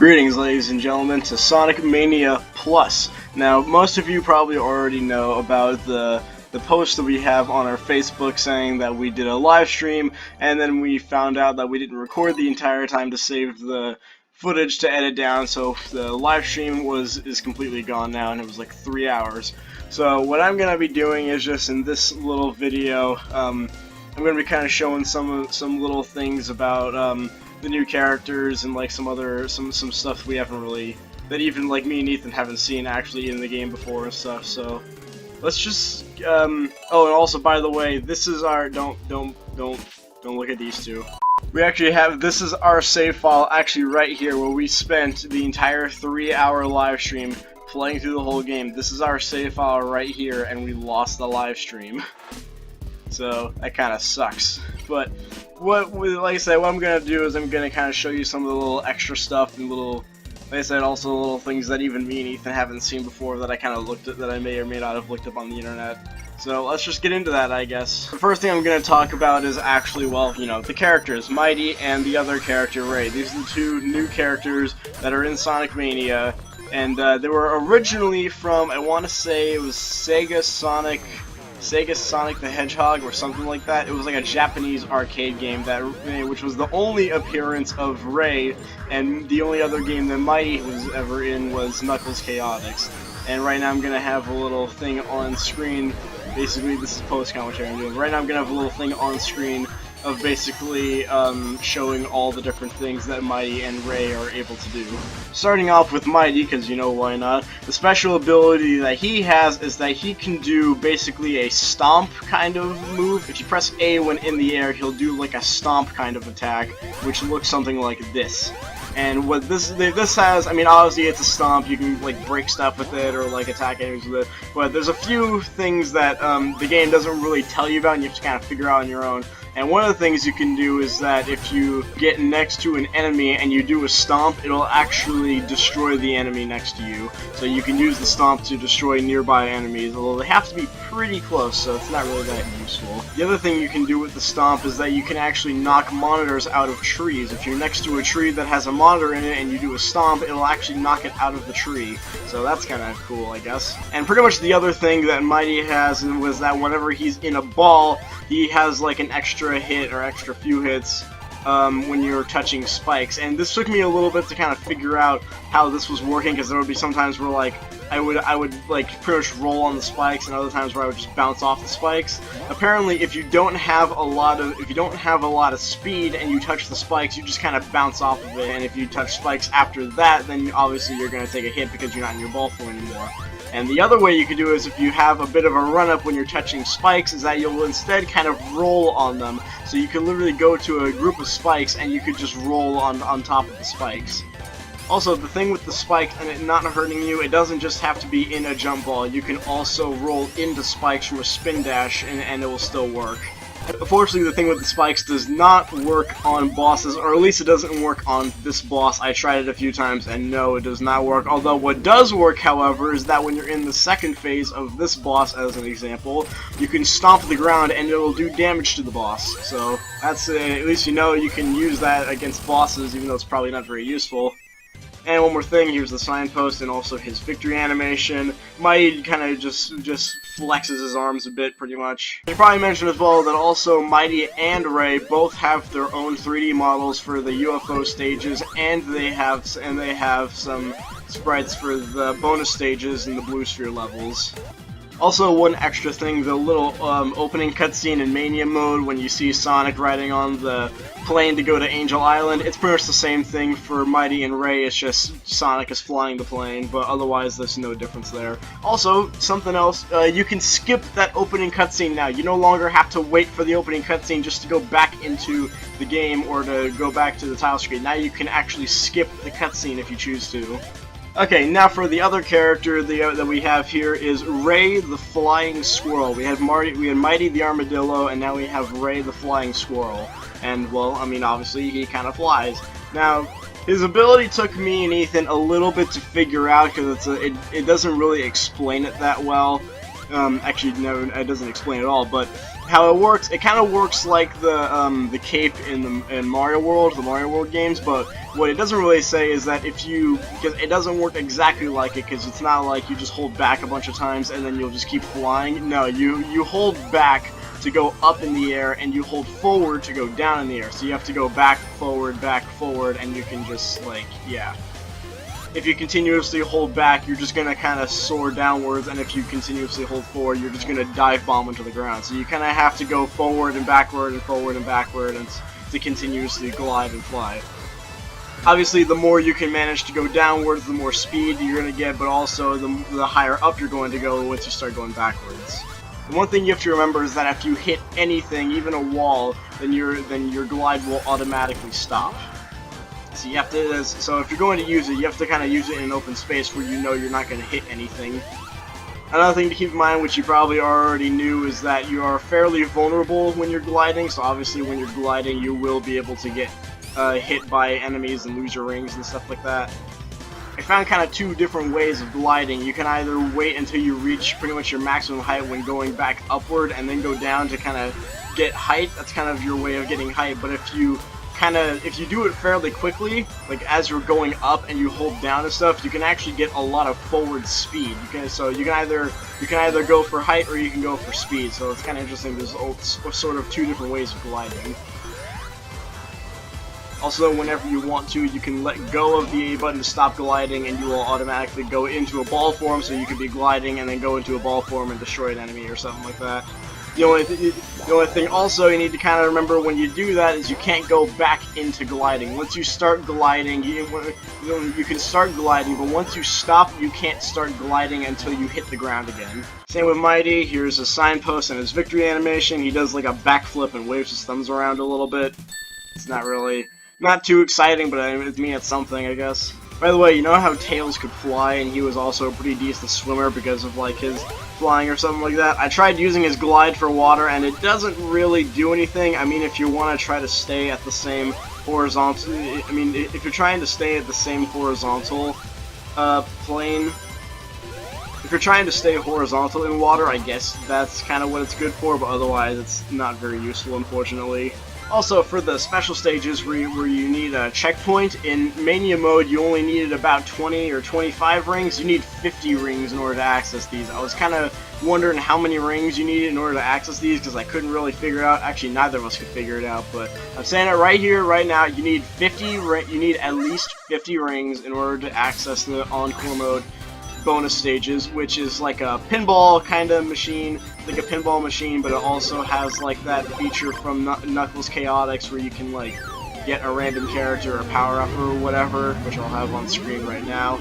Greetings, ladies and gentlemen, to Sonic Mania Plus. Now, most of you probably already know about the post that we have on our Facebook saying that we did a live stream, and then we found out that we didn't record the entire time to save the footage to edit down, so the live stream is completely gone now, and it was like 3 hours. So what I'm gonna be doing is just in this little video, I'm gonna be kind of showing some little things about the new characters and like some stuff we haven't really, that even like me and Ethan haven't seen actually in the game before and stuff. So let's just oh, and also, by the way, this is our don't look at these two. We actually have, this is our save file actually right here where we spent the entire 3-hour live stream playing through the whole game. This is our save file right here, and we lost the live stream. So that kind of sucks. But like I said, what I'm gonna do is I'm gonna kind of show you some of the little extra stuff and little, like I said, also little things that even me and Ethan haven't seen before that I kind of looked at, that I may or may not have looked up on the internet. So let's just get into that, I guess. The first thing I'm gonna talk about is actually, well, you know, the characters, Mighty and the other character, Ray. These are the two new characters that are in Sonic Mania, and they were originally from, I want to say it was Sega Sonic the Hedgehog or something like that. It was like a Japanese arcade game that, which was the only appearance of Ray, and the only other game that Mighty was ever in was Knuckles Chaotix. And right now I'm gonna have a little thing on screen. Basically, this is post commentary I'm doing. Right now I'm gonna have a little thing on screen of basically showing all the different things that Mighty and Ray are able to do. Starting off with Mighty, because you know why not, the special ability that he has is that he can do basically a stomp kind of move. If you press A when in the air, he'll do like a stomp kind of attack, which looks something like this. And what this has, I mean, obviously it's a stomp, you can like break stuff with it or like attack enemies with it, but there's a few things that the game doesn't really tell you about and you have to kind of figure out on your own. And one of the things you can do is that if you get next to an enemy and you do a stomp, it'll actually destroy the enemy next to you. So you can use the stomp to destroy nearby enemies, although they have to be pretty close, so it's not really that useful. The other thing you can do with the stomp is that you can actually knock monitors out of trees. If you're next to a tree that has a monitor in it and you do a stomp, it'll actually knock it out of the tree. So that's kind of cool, I guess. And pretty much the other thing that Mighty has was that whenever he's in a ball, he has like an extra hit or extra few hits when you're touching spikes. And this took me a little bit to kind of figure out how this was working, because there would be some times where like I would like pretty much roll on the spikes, and other times where I would just bounce off the spikes. Apparently, if you don't have a lot of speed and you touch the spikes, you just kind of bounce off of it. And if you touch spikes after that, then obviously you're going to take a hit because you're not in your ball flow anymore. And the other way you could do is, if you have a bit of a run-up when you're touching spikes, is that you'll instead kind of roll on them. So you can literally go to a group of spikes and you could just roll on top of the spikes. Also, the thing with the spikes and it not hurting you, it doesn't just have to be in a jump ball. You can also roll into spikes from a spin dash and it will still work. Unfortunately, the thing with the spikes does not work on bosses, or at least it doesn't work on this boss. I tried it a few times, and no, it does not work. Although what does work, however, is that when you're in the second phase of this boss, as an example, you can stomp the ground and it will do damage to the boss. So that's at least you know you can use that against bosses, even though it's probably not very useful. And one more thing, here's the signpost and also his victory animation. Mighty kind of just flexes his arms a bit, pretty much. I probably mentioned as well that also Mighty and Ray both have their own 3D models for the UFO stages, and they have some sprites for the bonus stages and the Blue Sphere levels. Also, one extra thing, the little opening cutscene in Mania mode when you see Sonic riding on the plane to go to Angel Island, it's pretty much the same thing for Mighty and Ray, it's just Sonic is flying the plane, but otherwise there's no difference there. Also, something else, you can skip that opening cutscene now. You no longer have to wait for the opening cutscene just to go back into the game or to go back to the title screen. Now you can actually skip the cutscene if you choose to. Okay, now for the other character that we have here is Ray the Flying Squirrel. We had Mighty the Armadillo, and now we have Ray the Flying Squirrel. And, well, I mean, obviously he kind of flies. Now, his ability took me and Ethan a little bit to figure out, because it doesn't really explain it that well. Actually, no, it doesn't explain it at all, but how it works, it kind of works like the cape in Mario World, the Mario World games, but what it doesn't really say is that because it doesn't work exactly like it, because it's not like you just hold back a bunch of times and then you'll just keep flying. No, you hold back to go up in the air, and you hold forward to go down in the air. So you have to go back, forward, and you can just, like, yeah. If you continuously hold back, you're just gonna kind of soar downwards, and if you continuously hold forward, you're just gonna dive bomb into the ground. So you kind of have to go forward and backward and forward and backward and to continuously glide and fly. Obviously, the more you can manage to go downwards, the more speed you're gonna get, but also the higher up you're going to go once you start going backwards. The one thing you have to remember is that if you hit anything, even a wall, then your glide will automatically stop. So you have to. So if you're going to use it, you have to kind of use it in an open space where you know you're not going to hit anything. Another thing to keep in mind, which you probably already knew, is that you are fairly vulnerable when you're gliding. So obviously, when you're gliding, you will be able to get hit by enemies and lose your rings and stuff like that. I found kind of two different ways of gliding. You can either wait until you reach pretty much your maximum height when going back upward and then go down to kind of get height. That's kind of your way of getting height. But if you do it fairly quickly, like as you're going up and you hold down and stuff, you can actually get a lot of forward speed. You can either go for height or you can go for speed. So it's kind of interesting. There's sort of two different ways of gliding. Also, whenever you want to, you can let go of the A button to stop gliding, and you will automatically go into a ball form, so you can be gliding and then go into a ball form and destroy an enemy or something like that. The only thing also you need to kind of remember when you do that is you can't go back into gliding. Once you start gliding, you can start gliding, but once you stop, you can't start gliding until you hit the ground again. Same with Mighty. Here's a signpost and his victory animation. He does like a backflip and waves his thumbs around a little bit. It's not too exciting, but it means something, I guess. By the way, you know how Tails could fly, and he was also a pretty decent swimmer because of like his flying or something like that? I tried using his glide for water, and it doesn't really do anything. I mean, if you want to try to stay at the same horizontal, if you're trying to stay at the same horizontal plane, if you're trying to stay horizontal in water, I guess that's kind of what it's good for, but otherwise it's not very useful, unfortunately. Also, for the special stages where you need a checkpoint, in Mania mode you only needed about 20 or 25 rings. You need 50 rings in order to access these. I was kind of wondering how many rings you needed in order to access these, because I couldn't really figure it out. Actually, neither of us could figure it out, but I'm saying it right here, right now. You need at least 50 rings in order to access the Encore mode bonus stages, which is like a pinball kind of machine, but it also has like that feature from Knuckles Chaotix where you can like get a random character or power up or whatever, which I'll have on screen right now.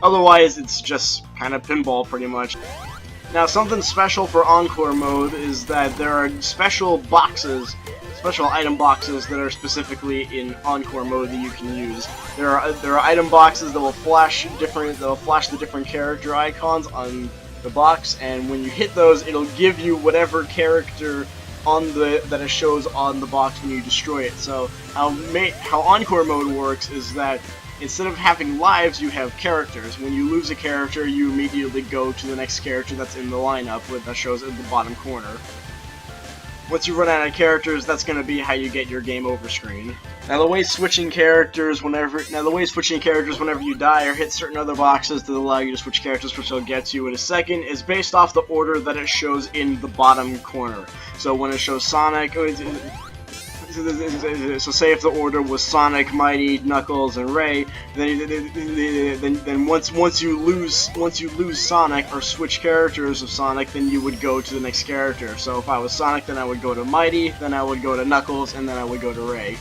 Otherwise, it's just kind of pinball pretty much. Now, something special for Encore mode is that there are special item boxes that are specifically in Encore mode that you can use. There are item boxes that will flash the different character icons on the box, and when you hit those, it'll give you whatever character that it shows on the box when you destroy it. So how Encore mode works is that instead of having lives, you have characters. When you lose a character, you immediately go to the next character that's in the lineup that shows in the bottom corner. Once you run out of characters, that's going to be how you get your game over screen. Now the way switching characters whenever you die or hit certain other boxes that allow you to switch characters, which I'll get to in a second, is based off the order that it shows in the bottom corner. So when it shows Sonic, so say if the order was Sonic, Mighty, Knuckles, and Ray, then once you lose Sonic or switch characters of Sonic, then you would go to the next character. So if I was Sonic, then I would go to Mighty, then I would go to Knuckles, and then I would go to Ray.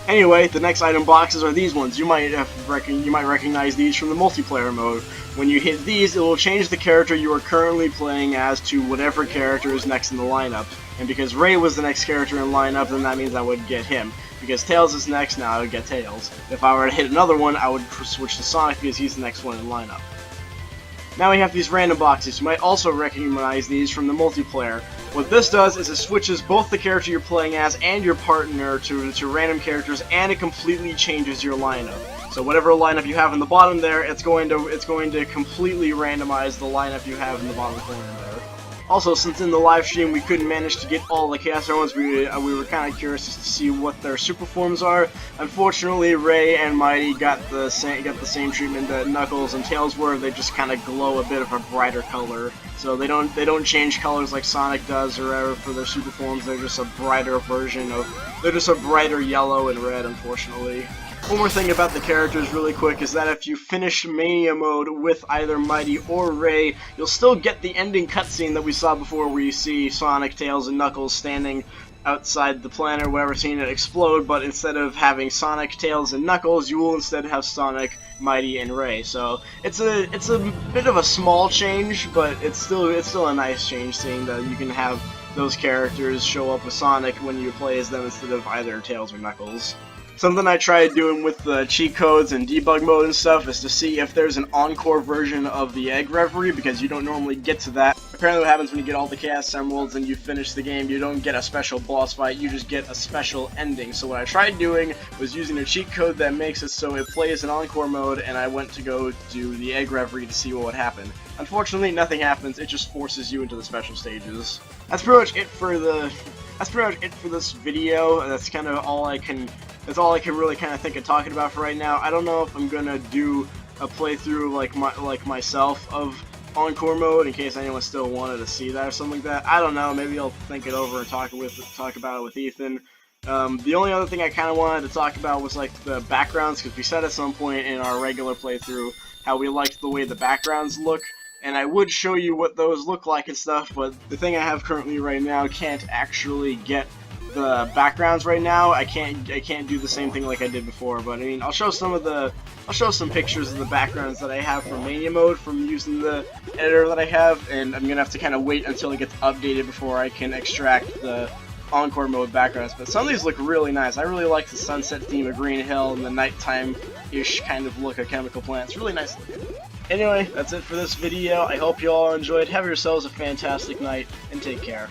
Anyway, the next item boxes are these ones. You might recognize these from the multiplayer mode. When you hit these, it will change the character you are currently playing as to whatever character is next in the lineup. And because Ray was the next character in lineup, then that means I would get him. Because Tails is next, now I would get Tails. If I were to hit another one, I would switch to Sonic because he's the next one in lineup. Now we have these random boxes. You might also recognize these from the multiplayer. What this does is it switches both the character you're playing as and your partner to random characters, and it completely changes your lineup. So whatever lineup you have in the bottom there, it's going to completely randomize the lineup you have in the bottom corner there. Also, since in the live stream we couldn't manage to get all the Chaos ones, we were kind of curious to see what their super forms are. Unfortunately, Ray and Mighty got the same treatment that Knuckles and Tails were. They just kind of glow a bit of a brighter color. So they don't change colors like Sonic does or ever for their super forms. They're just a brighter version of. They're just a brighter yellow and red, unfortunately. One more thing about the characters really quick is that if you finish Mania mode with either Mighty or Ray, you'll still get the ending cutscene that we saw before where you see Sonic, Tails, and Knuckles standing outside the planet or whatever, seeing it explode, but instead of having Sonic, Tails, and Knuckles, you will instead have Sonic, Mighty, and Ray. So it's a bit of a small change, but it's still a nice change, seeing that you can have those characters show up with Sonic when you play as them instead of either Tails or Knuckles. Something I tried doing with the cheat codes and debug mode and stuff is to see if there's an encore version of the Egg Reverie, because you don't normally get to that. Apparently what happens when you get all the Chaos Emeralds and you finish the game, you don't get a special boss fight, you just get a special ending. So what I tried doing was using a cheat code that makes it so it plays in encore mode, and I went to go do the Egg Reverie to see what would happen. Unfortunately, nothing happens, it just forces you into the special stages. That's pretty much it for this video. That's kind of all I can really kind of think of talking about for right now. I don't know if I'm gonna do a playthrough like myself of Encore mode in case anyone still wanted to see that or something like that. I don't know. Maybe I'll think it over and talk about it with Ethan. The only other thing I kind of wanted to talk about was like the backgrounds, because we said at some point in our regular playthrough how we liked the way the backgrounds look. And I would show you what those look like and stuff, but the thing I have currently right now can't actually get the backgrounds right now. I can't do the same thing like I did before, but I mean, I'll show some pictures of the backgrounds that I have from Mania mode from using the editor that I have, and I'm gonna have to kind of wait until it gets updated before I can extract the Encore mode backgrounds. But some of these look really nice. I really like the sunset theme of Green Hill and the nighttime-ish kind of look of Chemical Plant. It's really nice looking. Anyway, that's it for this video. I hope you all enjoyed. Have yourselves a fantastic night, and take care.